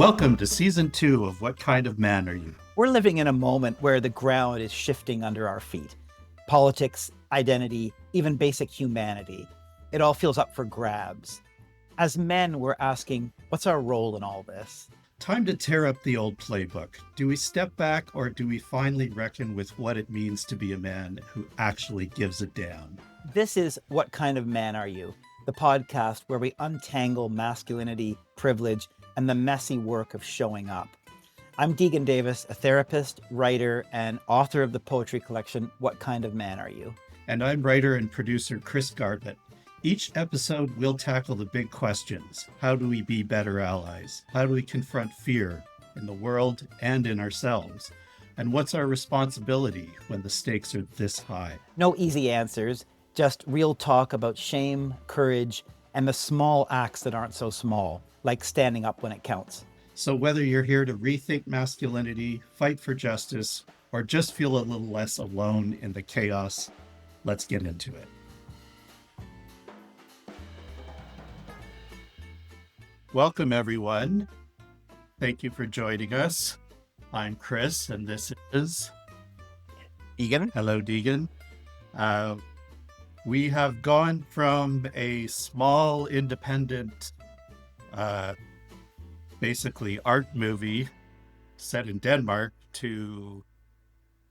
Welcome to season 2 of What Kind of Man Are You? We're living in a moment where the ground is shifting under our feet. Politics, identity, even basic humanity. It all feels up for grabs. As men, we're asking, what's our role in all this? Time to tear up the old playbook. Do we step back, or do we finally reckon with what it means to be a man who actually gives a damn? This is What Kind of Man Are You? The podcast where we untangle masculinity, privilege, and the messy work of showing up. I'm Degan Davis, a therapist, writer, and author of the poetry collection, What Kind of Man Are You? And I'm writer and producer Chris Garbutt. Each episode, we'll tackle the big questions. How do we be better allies? How do we confront fear in the world and in ourselves? And what's our responsibility when the stakes are this high? No easy answers, just real talk about shame, courage, and the small acts that aren't so small, like standing up when it counts. So whether you're here to rethink masculinity, fight for justice, or just feel a little less alone in the chaos, let's get into it. Welcome, everyone. Thank you for joining us. I'm Chris, and this is Degan. Hello, Degan. We have gone from a small, independent, basically art movie set in Denmark to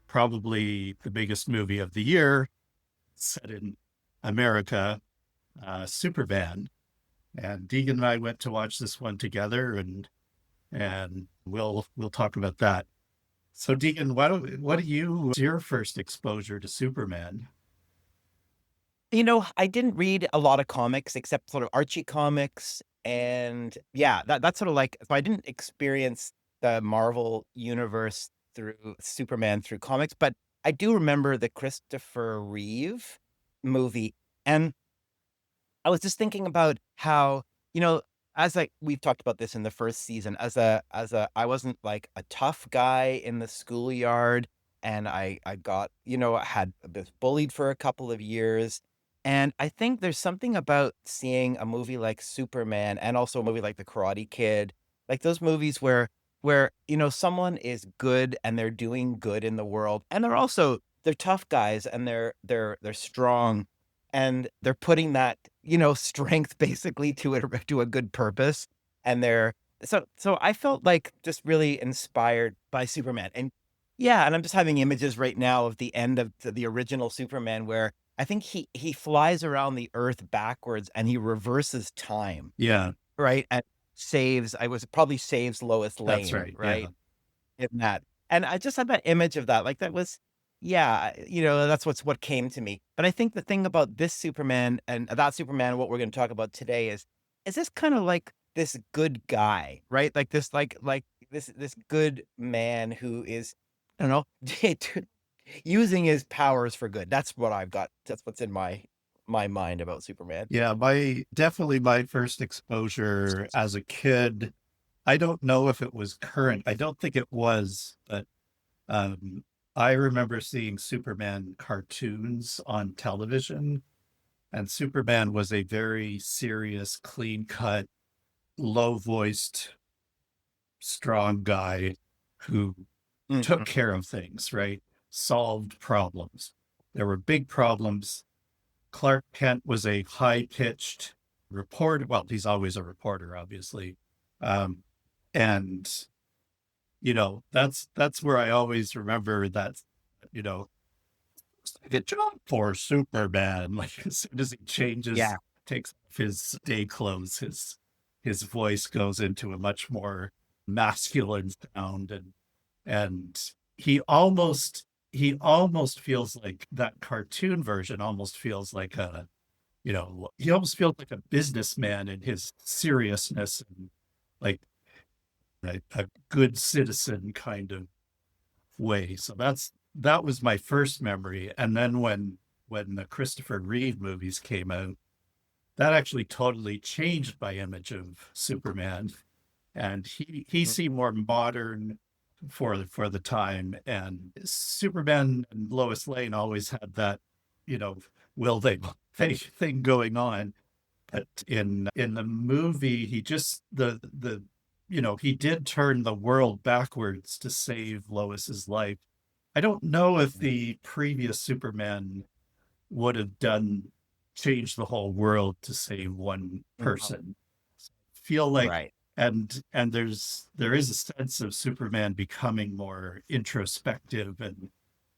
probably the biggest movie of the year set in America, Superman. And Degan and I went to watch this one together, and we'll talk about that. So Degan, what's your first exposure to Superman? You know, I didn't read a lot of comics except sort of Archie comics. And yeah, that's sort of like, so I didn't experience the Marvel universe through Superman through comics, but I do remember the Christopher Reeve movie. And I was just thinking about how, we've talked about this in the first season, I wasn't like a tough guy in the schoolyard, and I got, had been bullied for a couple of years. And I think there's something about seeing a movie like Superman and also a movie like The Karate Kid, like those movies where someone is good and they're doing good in the world, and they're tough guys, and they're strong, and they're putting that, strength basically to a good purpose. And so I felt like just really inspired by Superman. And yeah, and I'm just having images right now of the end of the original Superman, where I think he flies around the earth backwards and he reverses time. Yeah, Right. And saves Lois Lane. that's right. Right. In that. And I just had that image of that. Like that was, yeah, that's what came to me. But I think the thing about this Superman and that Superman, what we're going to talk about today is this kind of like this good guy, right? Like this, like this good man who is, I don't know, using his powers for good. That's what I've got. That's what's in my mind about Superman. Yeah, definitely my first exposure as a kid. I don't know if it was current. I don't think it was, but I remember seeing Superman cartoons on television, and Superman was a very serious, clean-cut, low-voiced, strong guy who took care of things, right? Solved problems. There were big problems. Clark Kent was a high-pitched reporter. Well, he's always a reporter, obviously. And, that's where I always remember that, good job for Superman. Like as soon as he changes, takes off his day clothes, his voice goes into a much more masculine sound. And he almost feels like that cartoon version almost feels like he almost feels like a businessman in his seriousness, and like a good citizen kind of way. So that was my first memory. And then when the Christopher Reeve movies came out, that actually totally changed my image of Superman. And he seemed more modern for the time. And Superman and Lois Lane always had that, will they thing going on. But in the movie, he just the he did turn the world backwards to save Lois's life. I don't know if the previous Superman would have changed the whole world to save one person. Feel like, Right. and there is a sense of Superman becoming more introspective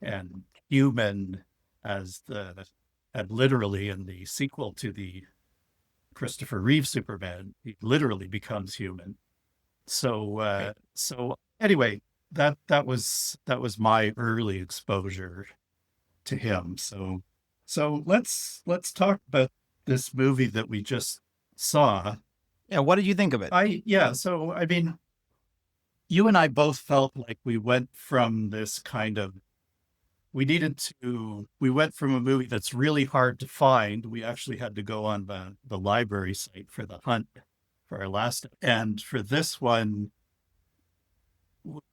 and human and literally in the sequel to the Christopher Reeve Superman, he literally becomes human. So Right. so anyway, that was my early exposure to him. So let's talk about this movie that we just saw. Yeah. What did you think of it? So I mean, you and I both felt like we went from this kind of we went from a movie that's really hard to find. We actually had to go on the library site for the hunt for our last, and for this one,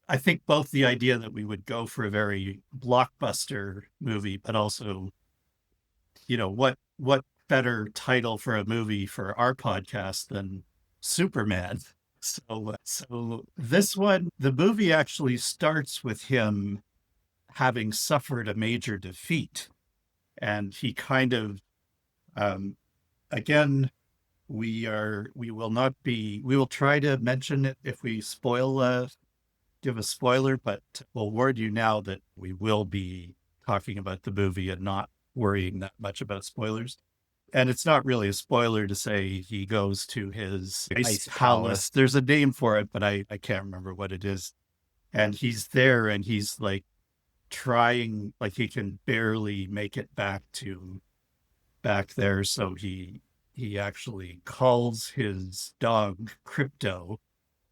I think both the idea that we would go for a very blockbuster movie, but also, what better title for a movie for our podcast than Superman? So this one, the movie actually starts with him having suffered a major defeat, and he kind of, again, we will try to mention it if we give a spoiler, but we'll warn you now that we will be talking about the movie and not worrying that much about spoilers. And it's not really a spoiler to say he goes to his ice palace. There's a name for it, but I can't remember what it is. And he's there and he's like trying, like he can barely make it back there. So he actually calls his dog Crypto,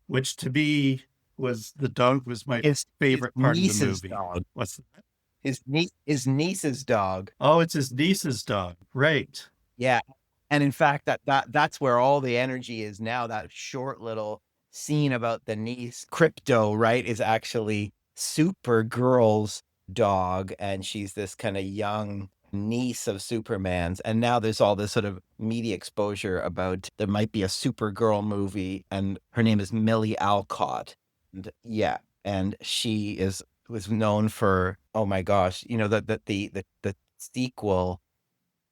which to me the dog was my favorite part of the movie. Dog. What's that? His niece's dog. Oh, it's his niece's dog. Right. Yeah. And in fact, that's where all the energy is now. That short little scene about the niece, Crypto, right, is actually Supergirl's dog. And she's this kind of young niece of Superman's. And now there's all this sort of media exposure about there might be a Supergirl movie, and her name is Millie Alcott. And yeah. And she was known for, oh my gosh, the sequel,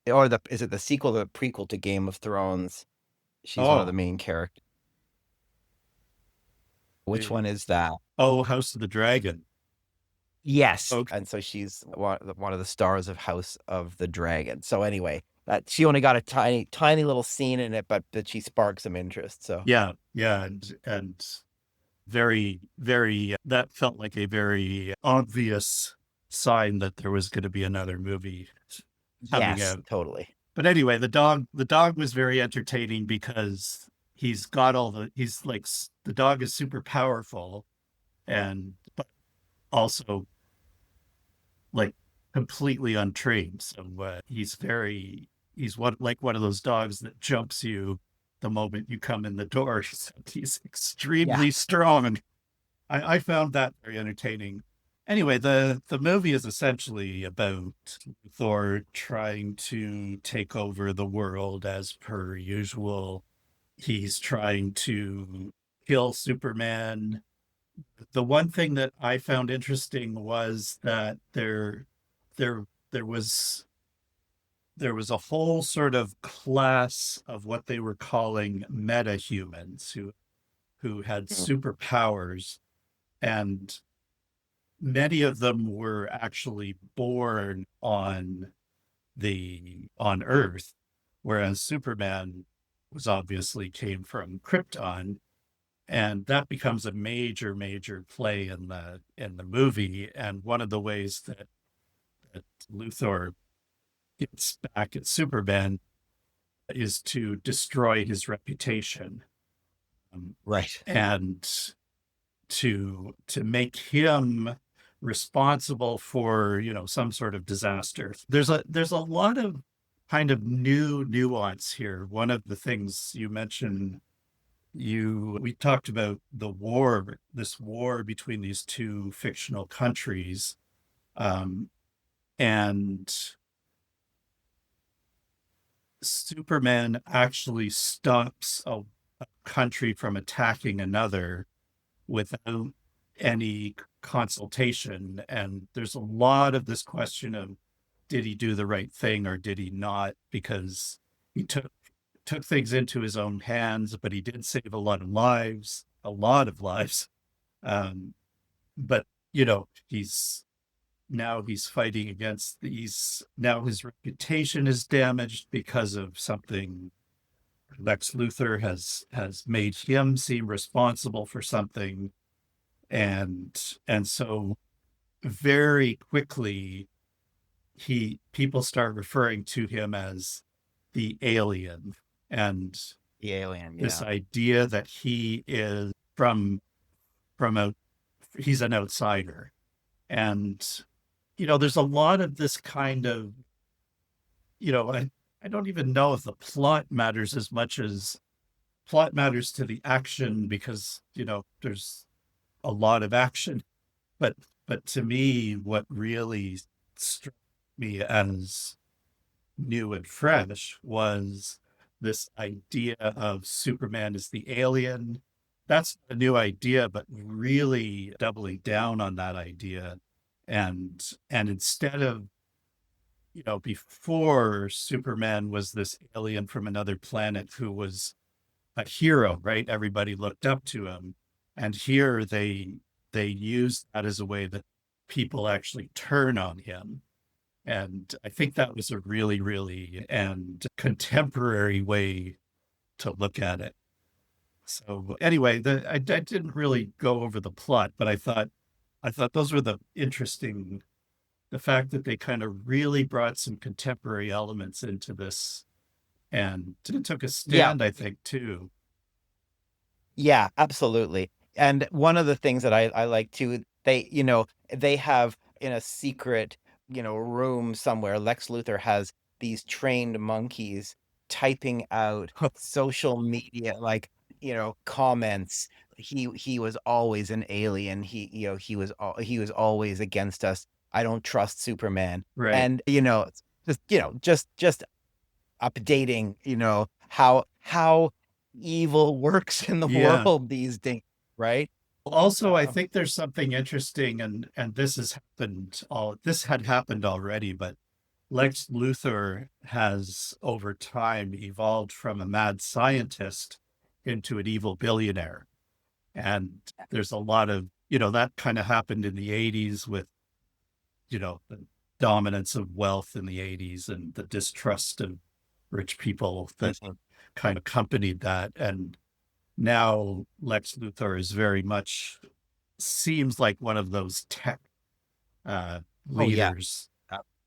or is it the sequel or the prequel to Game of Thrones? She's one of the main characters. Which one is that? Oh, House of the Dragon. Yes. Okay. And so she's one of the stars of House of the Dragon. So anyway, that she only got a tiny little scene in it, but she sparked some interest. So yeah, and very, very, that felt like a very obvious sign that there was going to be another movie coming out. Totally. But anyway, the dog was very entertaining because he's got he's like, the dog is super powerful, but also like completely untrained. So he's one of those dogs that jumps you the moment you come in the door. He's extremely strong. I found that very entertaining. Anyway, the movie is essentially about Thor trying to take over the world as per usual. He's trying to kill Superman. The one thing that I found interesting was that there was a whole sort of class of what they were calling meta-humans who had superpowers, and many of them were actually born on Earth, whereas Superman obviously came from Krypton, and that becomes a major play in the movie. And one of the ways that Luthor gets back at Superman is to destroy his reputation, right, and to make him responsible for some sort of disaster. There's a lot of kind of new nuance here. One of the things you mentioned, we talked about this war between these two fictional countries, and Superman actually stops a country from attacking another without any consultation. And there's a lot of this question of, did he do the right thing or did he not? Because he took things into his own hands, but he did save a lot of lives, a lot of lives. But he's fighting against these. Now his reputation is damaged because of something. Lex Luthor has made him seem responsible for something, and so very quickly people start referring to him as the alien, and The alien, this idea that he is from he's an outsider. And there's a lot of this kind of, I don't even know if the plot matters as much as plot matters to the action, because there's a lot of action. But to me, what really struck me as new and fresh was this idea of Superman as the alien. That's a new idea, but really doubling down on that idea. And instead of, before, Superman was this alien from another planet who was a hero, right? Everybody looked up to him. And here they use that as a way that people actually turn on him. And I think that was a really, really and contemporary way to look at it. So anyway, I didn't really go over the plot, but I thought those were the fact that they kind of really brought some contemporary elements into this, and it took a stand, I think, too. Yeah, absolutely. And one of the things that I like too, they have in a secret, room somewhere, Lex Luthor has these trained monkeys typing out social media, like, comments. He was always an alien. He was always against us. I don't trust Superman. Right. And, just updating, how evil works in the world these days, right? Also, I think there's something interesting, and this had happened already, but Lex Luthor has over time evolved from a mad scientist into an evil billionaire. And there's a lot of, that kind of happened in the 80s with, the dominance of wealth in the 80s and the distrust of rich people that kind of accompanied that. And now Lex Luthor is very much seems like one of those tech leaders.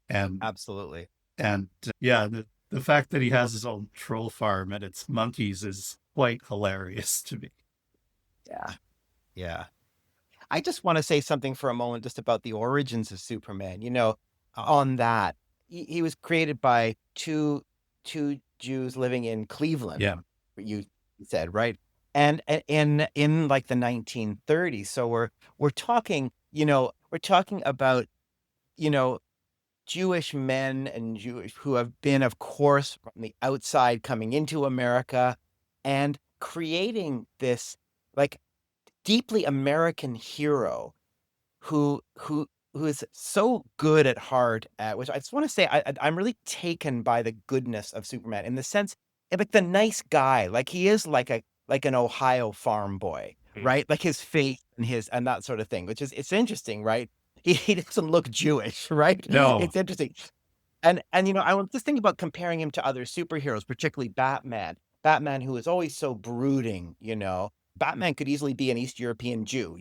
And absolutely. And the fact that he has his own troll farm and its monkeys is quite hilarious to me. Yeah. I just want to say something for a moment just about the origins of Superman. On that, he was created by two Jews living in Cleveland. Yeah. You said, right? And in like the 1930s. So we're talking, about, Jewish men and Jewish who have been, of course, from the outside coming into America and creating this like deeply American hero who is so good at heart at, which I just want to say I'm really taken by the goodness of Superman in the sense, like the nice guy, like he is like an Ohio farm boy, right? Like his faith and that sort of thing, which is, it's interesting, right? He doesn't look Jewish, right? No. It's interesting. And I was just thinking about comparing him to other superheroes, particularly Batman. Batman, who is always so brooding, Batman could easily be an East European Jew,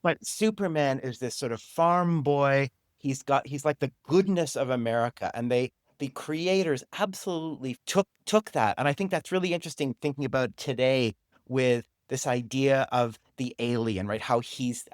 but Superman is this sort of farm boy. He's like the goodness of America, and the creators absolutely took that. And I think that's really interesting thinking about today with this idea of the alien, right? How he's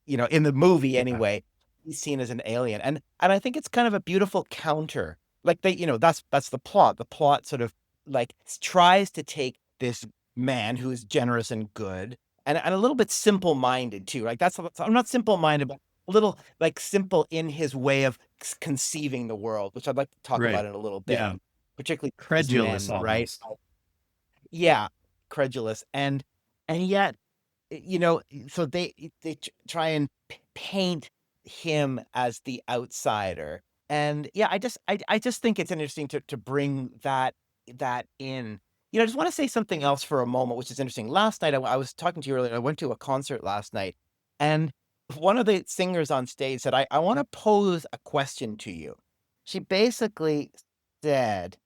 in the movie anyway, he's seen as an alien. And I think it's kind of a beautiful counter. Like that's the plot. The plot sort of like tries to take this man who is generous and good and a little bit simple-minded too. Like I'm not simple-minded, but a little like simple in his way of conceiving the world, which I'd like to talk about in a little bit. Yeah. Particularly Credulous, men, right? yeah, credulous. And yet, so they try and paint him as the outsider. And yeah, I just think it's interesting to bring that in. I just want to say something else for a moment, which is interesting. Last night, I was talking to you earlier. I went to a concert last night, and one of the singers on stage said, I want to pose a question to you. She basically said,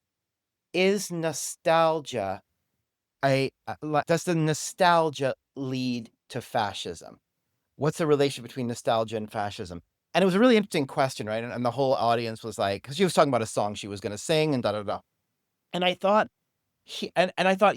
is nostalgia does the nostalgia lead to fascism? What's the relation between nostalgia and fascism? And it was a really interesting question, right? And the whole audience was like, because she was talking about a song she was going to sing and da da da. And I thought, and I thought,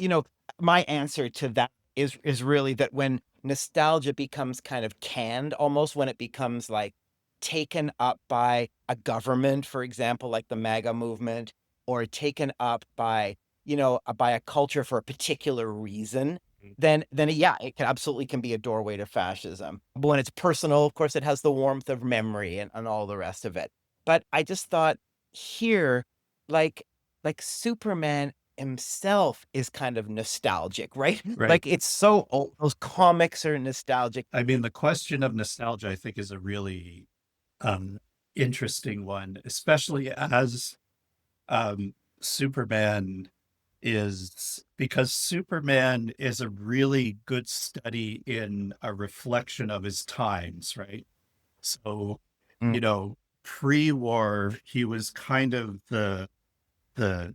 my answer to that is really that when nostalgia becomes kind of canned, almost when it becomes like taken up by a government, for example, like the MAGA movement, or taken up by a culture for a particular reason, then yeah, it absolutely can be a doorway to fascism. But when it's personal, of course, it has the warmth of memory and all the rest of it. But I just thought here, like Superman himself is kind of nostalgic, right? Right. Like it's so old. Those comics are nostalgic. I mean, the question of nostalgia, I think, is a really interesting one, especially as Superman because Superman is a really good study in a reflection of his times, right? So, pre-war, he was kind of the the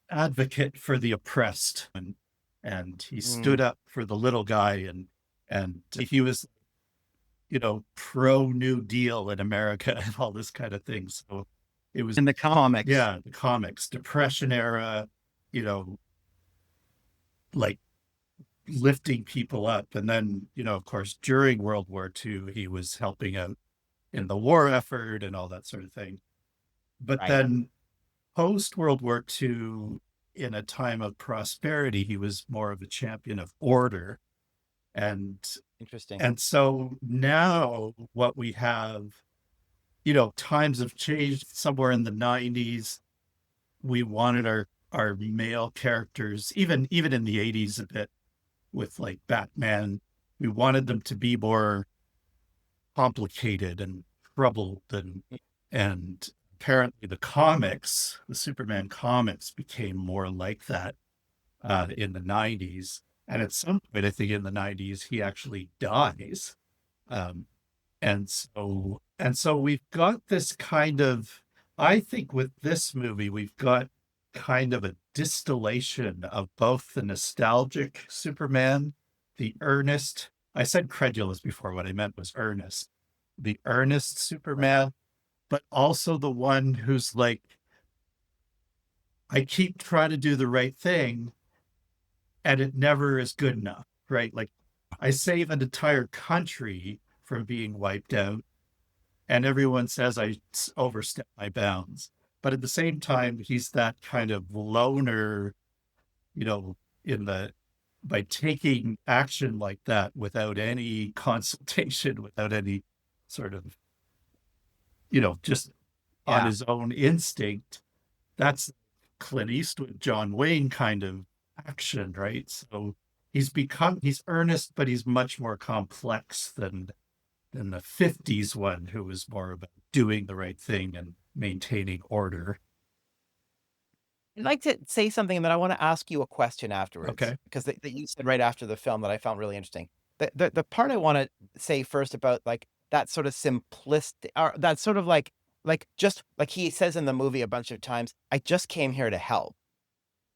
advocate for the oppressed, and he stood up for the little guy, and he was pro New Deal in America and all this kind of thing. So it was in the comics. Yeah, the comics, Depression era, like lifting people up. And then, of course, during World War II, he was helping out in the war effort and all that sort of thing. But then post World War II, in a time of prosperity, he was more of a champion of order. And interesting. And so now what we have, times have changed. Somewhere in the 90s, we wanted our male characters, even in the 80s a bit, with like Batman, we wanted them to be more complicated and troubled, and apparently the Superman comics became more like that in the 90s. And at some point, I think in the 90s, he actually dies. And so we've got this kind of, I think with this movie, we've got kind of a distillation of both the nostalgic Superman, the earnest, I said credulous before, what I meant was earnest, the earnest Superman, but also the one who's like, I keep trying to do the right thing, and it never is good enough, right? Like, I save an entire country from being wiped out, and everyone says I overstep my bounds. But at the same time, he's that kind of loner, by taking action like that without any consultation, without any sort of, just on his own instinct. That's Clint Eastwood, John Wayne kind of action, right? So he's earnest, but he's much more complex than the 50s one, who was more about doing the right thing and maintaining order. I'd like to say something, and then I want to ask you a question afterwards. Okay. Because that you said right after the film that I found really interesting. The part I want to say first about like that sort of simplistic, or that sort of like just like he says in the movie a bunch of times, I just came here to help.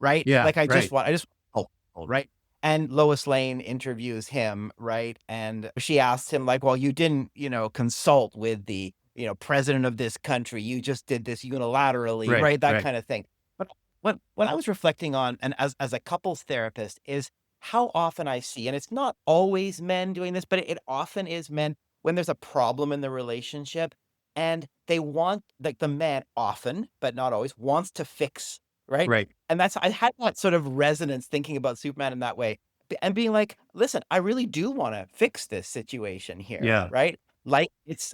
Right? Yeah. Like I just right. want help, right? And Lois Lane interviews him, right? And she asks him, like, well, you didn't, consult with the, president of this country. You just did this unilaterally, right? That kind of thing. But what I was reflecting on, and as a couples therapist, is how often I see, and it's not always men doing this, but it often is men when there's a problem in the relationship and they want, like the man often, but not always, wants to fix, right? Right. And I had that sort of resonance thinking about Superman in that way and being like, listen, I really do want to fix this situation here. Yeah. Right. Like it's,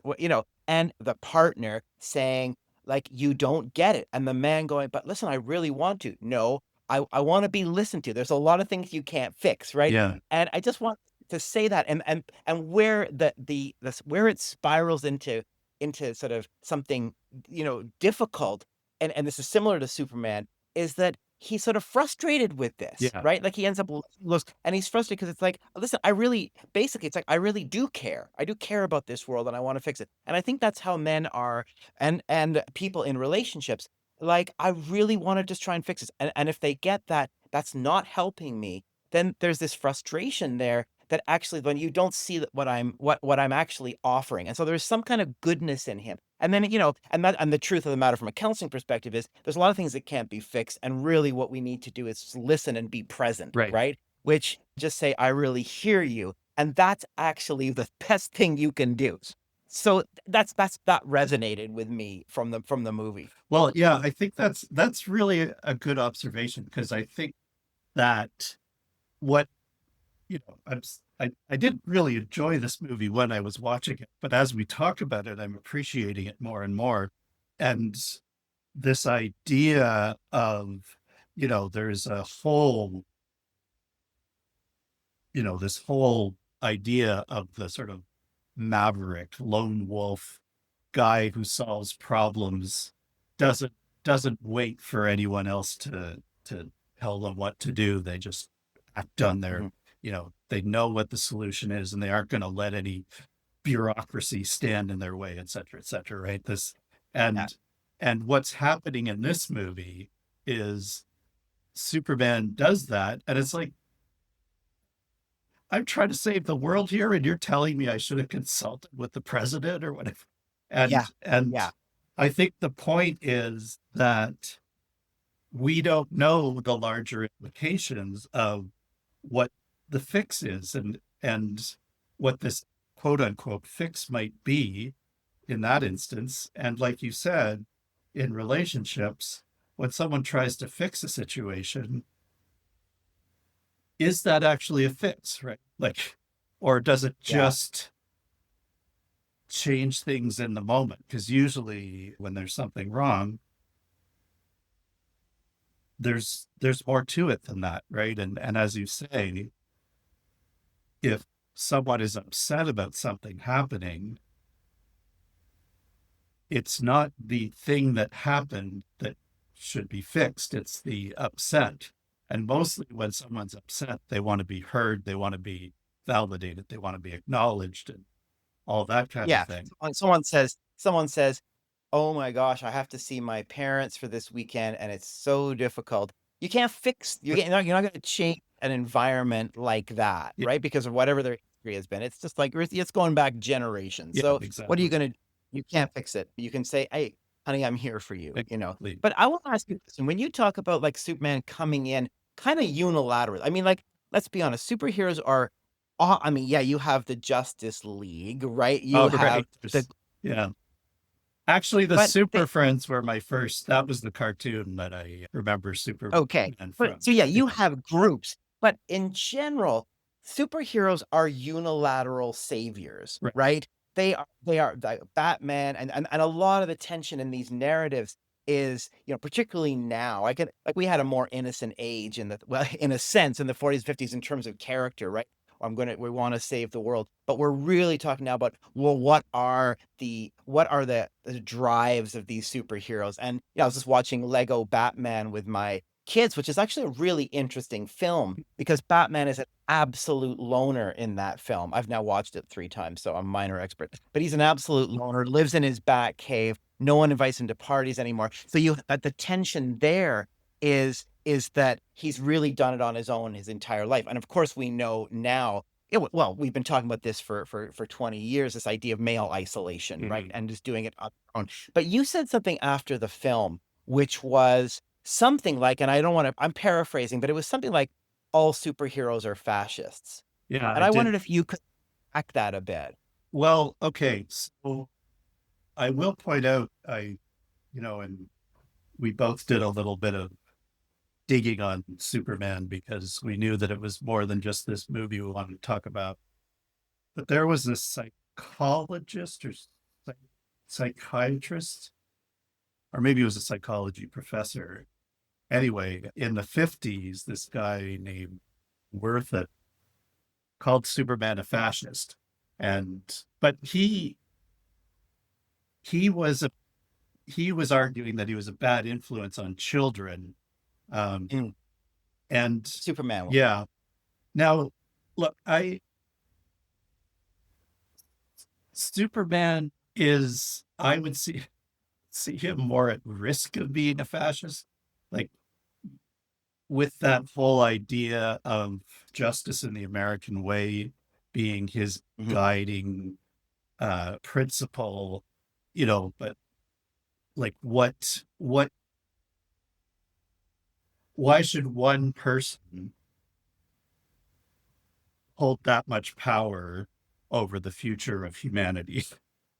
and the partner saying like, you don't get it. And the man going, but listen, I really want to. No, I want to be listened to. There's a lot of things you can't fix, right? Yeah. And I just want to say that, and where where it spirals into sort of something, difficult, and this is similar to Superman, is that he's sort of frustrated with this, Yeah. right? Like he ends up and he's frustrated because it's like, listen, basically, it's like, I really do care. I do care about this world and I want to fix it. And I think that's how men are, and people in relationships. Like, I really want to just try and fix this. And if they get that, that's not helping me, then there's this frustration there that actually, when you don't see that what I'm actually offering. And so there's some kind of goodness in him. And then, and the truth of the matter from a counseling perspective is there's a lot of things that can't be fixed. And really what we need to do is just listen and be present, Right. right? Which just say, I really hear you. And that's actually the best thing you can do. So that resonated with me from the movie. Well, yeah, I think that's really a good observation, because I think that what I didn't really enjoy this movie when I was watching it, but as we talk about it, I'm appreciating it more and more. And this idea of, there's a whole, this whole idea of the sort of maverick lone wolf guy who solves problems, doesn't wait for anyone else to tell them what to do. They just act on their, they know what the solution is, and they aren't going to let any bureaucracy stand in their way, et cetera, right? And what's happening in this movie is Superman does that, and it's like, I'm trying to save the world here, and you're telling me I should have consulted with the president or whatever. And I think the point is that we don't know the larger implications of what the fix is, and what this quote unquote fix might be in that instance. And like you said, in relationships, when someone tries to fix a situation, is that actually a fix, right? Like, or does it just change things in the moment? Because usually when there's something wrong, there's more to it than that, right? And as you say, if someone is upset about something happening, it's not the thing that happened that should be fixed, it's the upset. And mostly when someone's upset, they want to be heard, they want to be validated, they want to be acknowledged, and all that kind of thing. Someone says, oh my gosh, I have to see my parents for this weekend and it's so difficult. You can't fix, you're not going to change an environment like that, right? Because of whatever their history has been. It's just like, it's going back generations. So exactly. what are you going to do? You can't fix it. You can say, hey, honey, I'm here for you, But I want to ask you this. And when you talk about like Superman coming in kind of unilateral, I mean, like, let's be honest, superheroes are, you have the Justice League, right? You have Actually, the Super Friends were my first. That was the cartoon that I remember Superman from. So you have groups, but in general, superheroes are unilateral saviors, right? They are like Batman, and a lot of the tension in these narratives is, particularly now, we had a more innocent age in a sense, in the 40s, 50s in terms of character, right? We want to save the world, but we're really talking now about, well, what are the drives of these superheroes? And I was just watching Lego Batman with my kids, which is actually a really interesting film because Batman is an absolute loner in that film. I've now watched it 3 times, so I'm a minor expert, but he's an absolute loner, lives in his bat cave. No one invites him to parties anymore. So the tension there is that he's really done it on his own his entire life. And of course we know now, we've been talking about this for 20 years, this idea of male isolation, right? And just doing it on their own. But you said something after the film, which was something like, and I'm paraphrasing, but it was something like, all superheroes are fascists. Yeah. And I wondered if you could back that a bit. Well, okay. So I will point out, and we both did a little bit of digging on Superman because we knew that it was more than just this movie we wanted to talk about. But there was a psychologist or psychiatrist, or maybe it was a psychology professor, anyway, in the 50s, this guy named Worth called Superman a fascist. But he was a he was arguing that he was a bad influence on children. Um, Mm. and Superman. yeah. Now, look, Superman is, I would see him more at risk of being a fascist, like with that whole idea of justice in the American way being his Mhm. guiding principle, but like why should one person hold that much power over the future of humanity?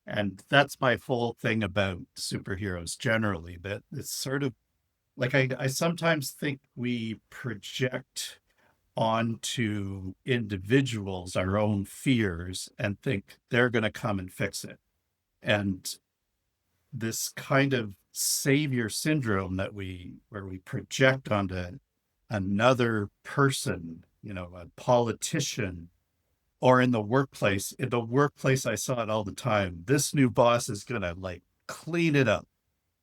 And that's my whole thing about superheroes generally, that it's sort of like I sometimes think we project onto individuals our own fears and think they're going to come and fix it. And this kind of savior syndrome where we project onto another person, a politician, or in the workplace. In the workplace, I saw it all the time. This new boss is going to like clean it up.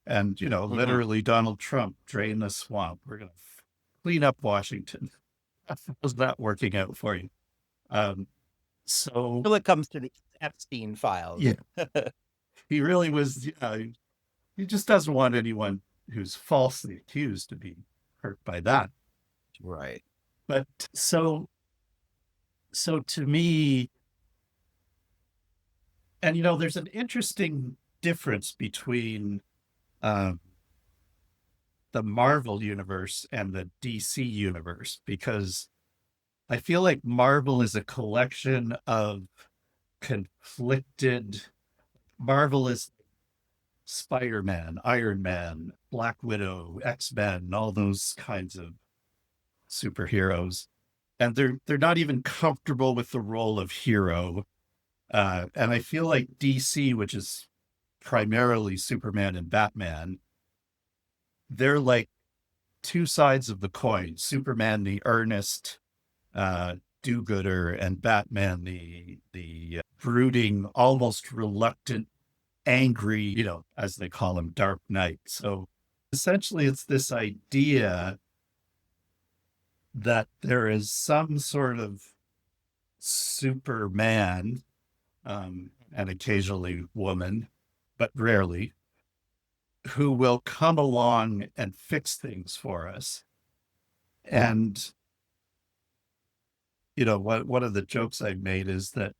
And, literally Donald Trump, drain the swamp. We're going to clean up Washington. How's that working out for you? So Until it comes to the Epstein files. yeah, he really was, he just doesn't want anyone who's falsely accused to be hurt by that. Right. But so to me, and there's an interesting difference between the Marvel universe and the DC universe, because I feel like Marvel is a collection of conflicted. Marvel is Spider-Man, Iron Man, Black Widow, X-Men, all those kinds of superheroes. And they're not even comfortable with the role of hero. And I feel like DC, which is primarily Superman and Batman, they're like two sides of the coin. Superman, the earnest do-gooder, and Batman, the brooding, almost reluctant, angry, as they call him, Dark Knight. So essentially, it's this idea that there is some sort of Superman, and occasionally woman, but rarely, who will come along and fix things for us. And, one of the jokes I've made is that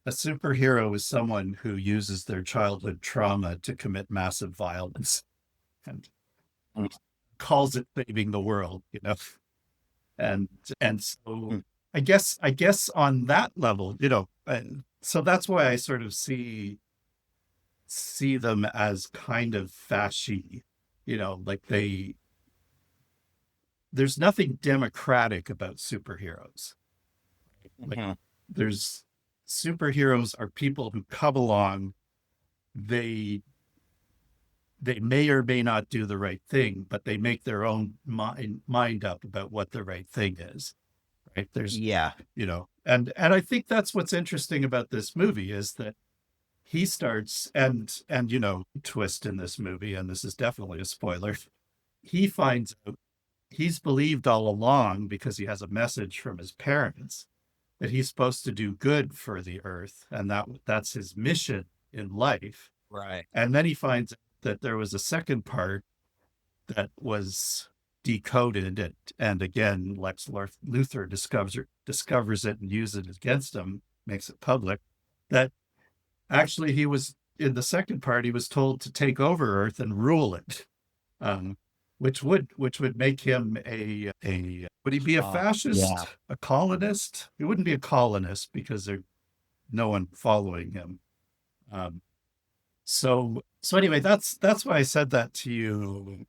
a superhero is someone who uses their childhood trauma to commit massive violence and calls it saving the world, and so I guess on that level, so that's why I sort of see them as kind of fashy, like there's nothing democratic about superheroes. Like there's superheroes are people who come along, they may or may not do the right thing, but they make their own mind up about what the right thing is. Right. There's, and I think that's what's interesting about this movie is that he starts and twist in this movie, and this is definitely a spoiler. He finds out he's believed all along, because he has a message from his parents, that he's supposed to do good for the earth, and that's his mission in life. Right. And then he finds that there was a second part that was decoded, and again, Lex Luthor discovers it and uses it against him, makes it public, that actually he was, in the second part, he was told to take over Earth and rule it, which would make him would he be a fascist, a colonist? He wouldn't be a colonist because there's no one following him. So anyway, that's why I said that to you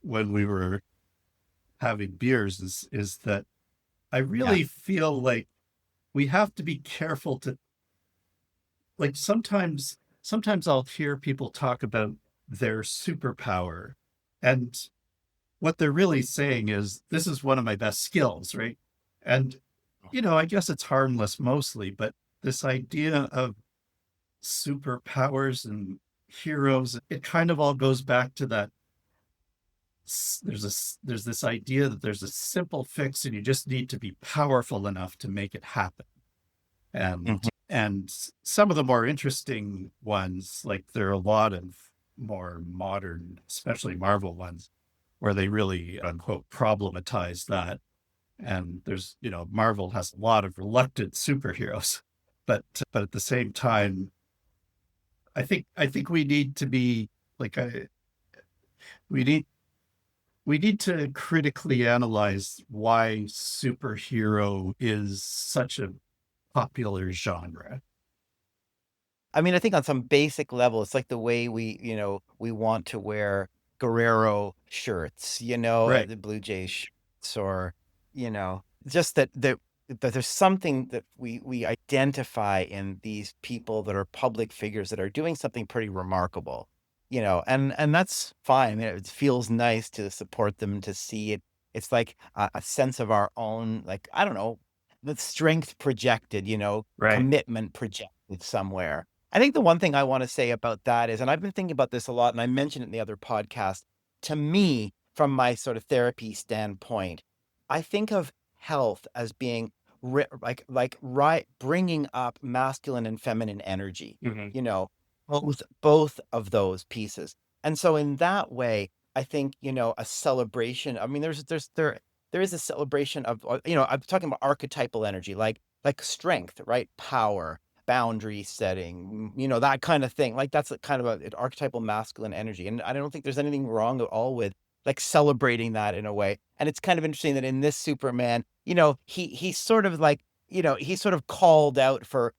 when we were having beers, is that I really feel like we have to be careful to, like, sometimes I'll hear people talk about their superpower, and what they're really saying is, this is one of my best skills, right? And, I guess it's harmless mostly, but this idea of superpowers and heroes, it kind of all goes back to that. There's this idea that there's a simple fix and you just need to be powerful enough to make it happen. And some of the more interesting ones, like there are a lot of more modern, especially Marvel ones, where they really, unquote, problematize that. And there's, Marvel has a lot of reluctant superheroes, but at the same time, I think we need to be like, we need to critically analyze why superhero is such a popular genre. I mean, I think on some basic level, it's like the way we want to wear Guerrero shirts, Right. the Blue Jays shirts, or, just that there's something that we identify in these people that are public figures that are doing something pretty remarkable, and that's fine. I mean, it feels nice to support them, to see it. It's like a sense of our own, like, I don't know, the strength projected, Right. commitment projected somewhere. I think the one thing I want to say about that is, and I've been thinking about this a lot, and I mentioned it in the other podcast, to me, from my sort of therapy standpoint, I think of health as being right, bringing up masculine and feminine energy, Mhm. both of those pieces. And so in that way, I think, a celebration. I mean, there is a celebration of, I'm talking about archetypal energy, like strength, right? Power, boundary setting, that kind of thing. Like that's a kind of an archetypal masculine energy. And I don't think there's anything wrong at all with like celebrating that in a way. And it's kind of interesting that in this Superman, he's sort of like, he's sort of called out for,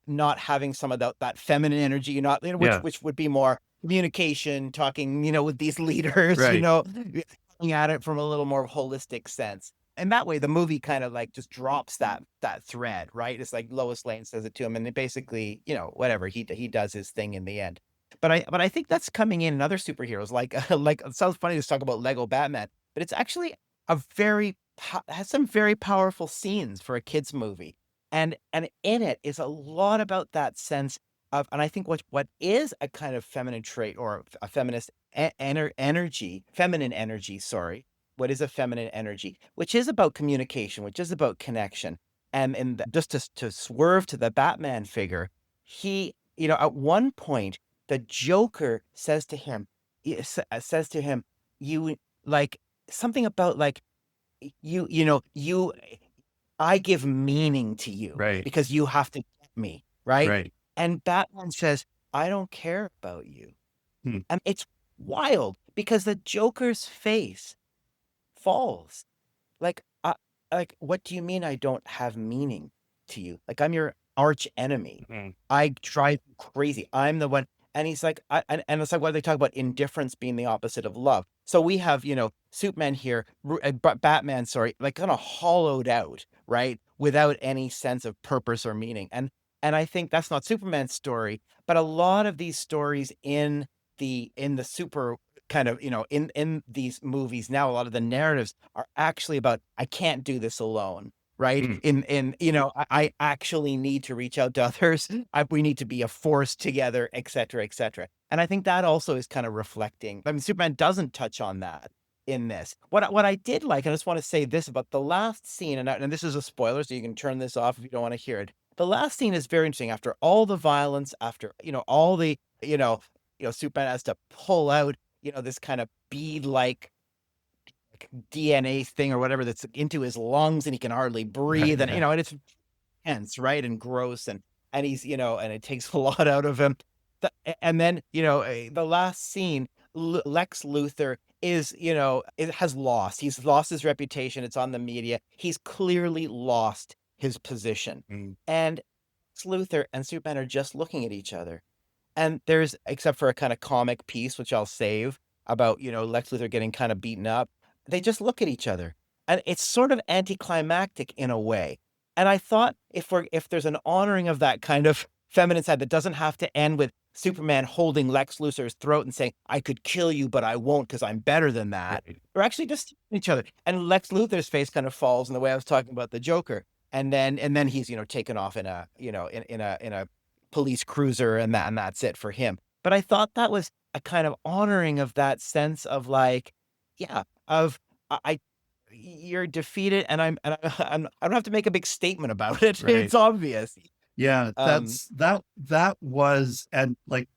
not having some of that feminine energy, Yeah. which would be more communication, talking, with these leaders, Right. looking at it from a little more holistic sense. And that way the movie kind of like just drops that thread, right? It's like Lois Lane says it to him, and it basically, whatever, he does his thing in the end. But I think that's coming in other superheroes, like like it sounds funny to talk about Lego Batman, but it's actually has some very powerful scenes for a kids movie. And in it is a lot about that sense of, and I think what is a kind of feminine trait, or a feminist energy, feminine energy, sorry. What is a feminine energy, which is about communication, which is about connection. And just to swerve to the Batman figure, he, at one point, the Joker says to him, you, like, something about like, you I give meaning to you Right. because you have to get me, right? Right. And Batman says, I don't care about you. Hmm. And it's wild because the Joker's face falls. Like, what do you mean I don't have meaning to you? Like, I'm your arch enemy. Mhm. I drive you crazy. I'm the one. And he's like, and it's like what they talk about, indifference being the opposite of love. So we have, Superman here, Batman, sorry, like kind of hollowed out, right? Without any sense of purpose or meaning. And I think that's not Superman's story, but a lot of these stories in the super kind of, in these movies now, a lot of the narratives are actually about, I can't do this alone, right? Mm. I actually need to reach out to others. We need to be a force together, et cetera, et cetera. And I think that also is kind of reflecting. I mean, Superman doesn't touch on that in this. What I did like, and I just want to say this about the last scene, and this is a spoiler, so you can turn this off if you don't want to hear it. The last scene is very interesting. After all the violence, after, all the, Superman has to pull out, this kind of bead-like DNA thing or whatever that's into his lungs, and he can hardly breathe, and and it's intense, right, and gross, and he's, and it takes a lot out of him. And then, the last scene, Lex Luthor is, it has lost. He's lost his reputation. It's on the media. He's clearly lost his position, Mm. and Lex Luthor and Superman are just looking at each other. And there's, except for a kind of comic piece, which I'll save, about, Lex Luthor getting kind of beaten up, they just look at each other. And it's sort of anticlimactic in a way. And I thought if there's an honoring of that kind of feminine side that doesn't have to end with Superman holding Lex Luthor's throat and saying, "I could kill you, but I won't because I'm better than that." Right. They're actually just each other. And Lex Luthor's face kind of falls in the way I was talking about the Joker. And then he's, taken off in a, in a police cruiser, and that's it for him. But I thought that was a kind of honoring of that sense of like, yeah, of I you're defeated, and I don't have to make a big statement about it. Right. It's obvious. Yeah, that was, and like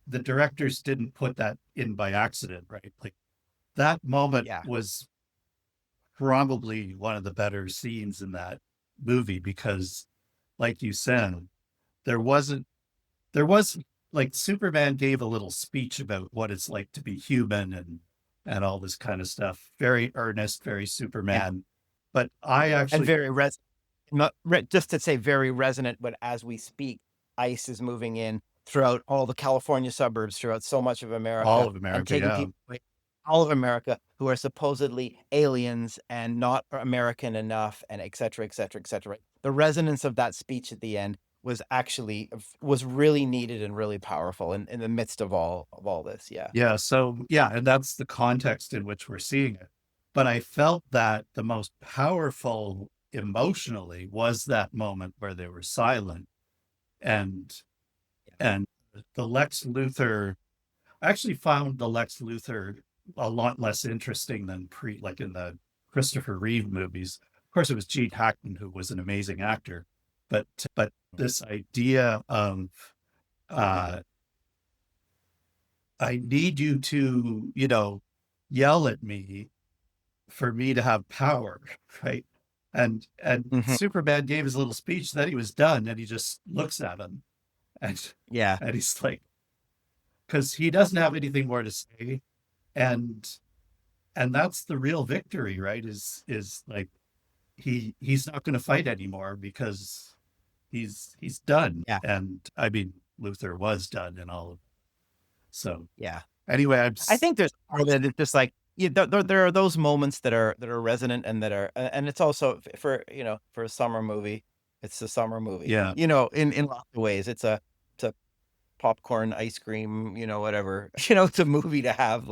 the directors didn't put that in by accident, right? Like that moment Yeah. was probably one of the better scenes in that movie because, like you said, there was like Superman gave a little speech about what it's like to be human and all this kind of stuff. Very earnest, very Superman. But I actually, And very just to say very resonant, but as we speak, ICE is moving in throughout all the California suburbs, throughout so much of America. all of And America, taking yeah. people away, all of America, who are supposedly aliens and not American enough, and et cetera, et cetera, et cetera. The resonance of that speech at the end was really needed and really powerful in the midst of all this. Yeah. Yeah. So, yeah. And that's the context in which we're seeing it. But I felt that the most powerful emotionally was that moment where they were silent and the Lex Luthor. I actually found the Lex Luthor a lot less interesting than like in the Christopher Reeve movies. Of course, it was Gene Hackman, who was an amazing actor, but this idea of I need you to, yell at me for me to have power, right? And Superman gave his little speech, then he was done, and he just looks at him, and Yeah. and he's like, because he doesn't have anything more to say, and that's the real victory, right? Is like he's not going to fight anymore because he's done. Yeah. And I mean, Luthor was done and all of it. So Yeah. anyway, I think there's part of it. It's just like, there are those moments that are resonant, and that are, and it's also for a summer movie. It's a summer movie. Yeah. In lots of ways, it's a popcorn, ice cream, whatever. It's a movie to have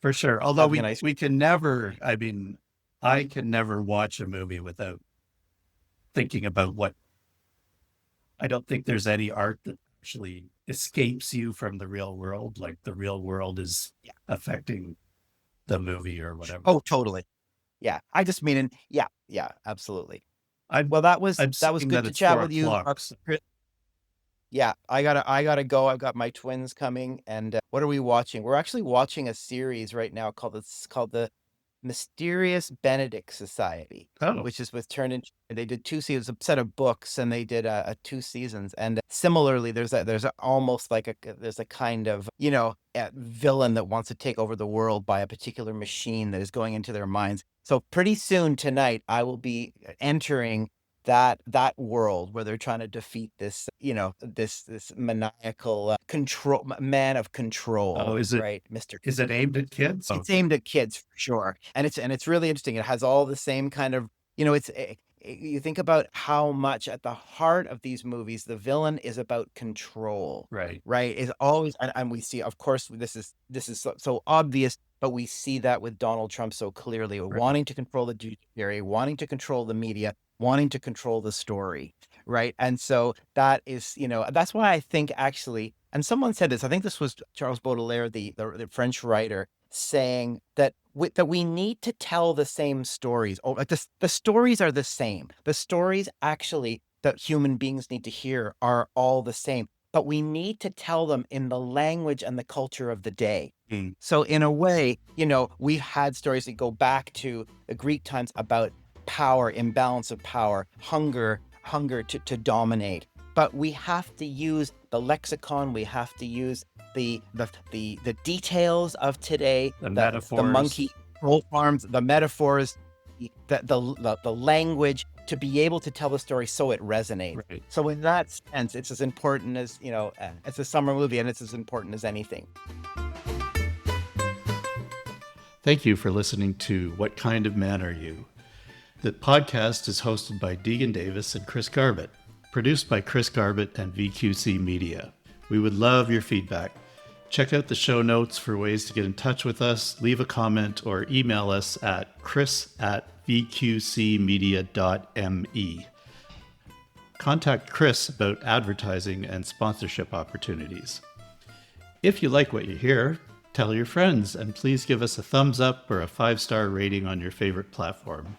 for sure. Although having we can never. I mean, I can never watch a movie without thinking about what. I don't think there's any art that actually escapes you from the real world. Like the real world is affecting the movie or whatever. Oh, totally. Yeah. I just mean, yeah, absolutely. I'm That was seeing good that to it's chat 4 with you. o'clock, so- Yeah, I gotta go. I've got my twins coming, and what are we watching? We're actually watching a series right now called the Mysterious Benedict Society, Oh, which is with Turn. They did 2 seasons, a set of books, and they did 2 seasons. And similarly, there's almost like there's a kind of a villain that wants to take over the world by a particular machine that is going into their minds. So pretty soon tonight, I will be entering that world where they're trying to defeat this this maniacal man of control. Oh, is it right, Mr. Is it aimed at kids? It's aimed at kids for sure, and it's really interesting. It has all the same kind of you think about how much at the heart of these movies the villain is about control. Right. Is always, and we see, of course, this is so obvious, but we see that with Donald Trump so clearly, wanting to control the judiciary, wanting to control the media, wanting to control the story, right? And so that is, that's why I think actually, and someone said this, I think this was Charles Baudelaire, the French writer, saying that we need to tell the same stories. Oh, like the stories are the same. The stories actually that human beings need to hear are all the same, but we need to tell them in the language and the culture of the day. Mm. So in a way, we've had stories that go back to the Greek times about power, imbalance of power, hunger to dominate. But we have to use the lexicon. We have to use the details of today, The metaphors. the monkey troll farms, the metaphors, the language, to be able to tell the story so it resonates. Right. So in that sense, it's as important as it's a summer movie, and it's as important as anything. Thank you for listening to What Kind of Man Are You? The podcast is hosted by Degan Davis and Chris Garbett. produced by Chris Garbett and VQC Media. We would love your feedback. Check out the show notes for ways to get in touch with us, leave a comment, or email us at chris@vqcmedia.me. Contact Chris about advertising and sponsorship opportunities. If you like what you hear, tell your friends, and please give us a thumbs up or a 5-star rating on your favorite platform.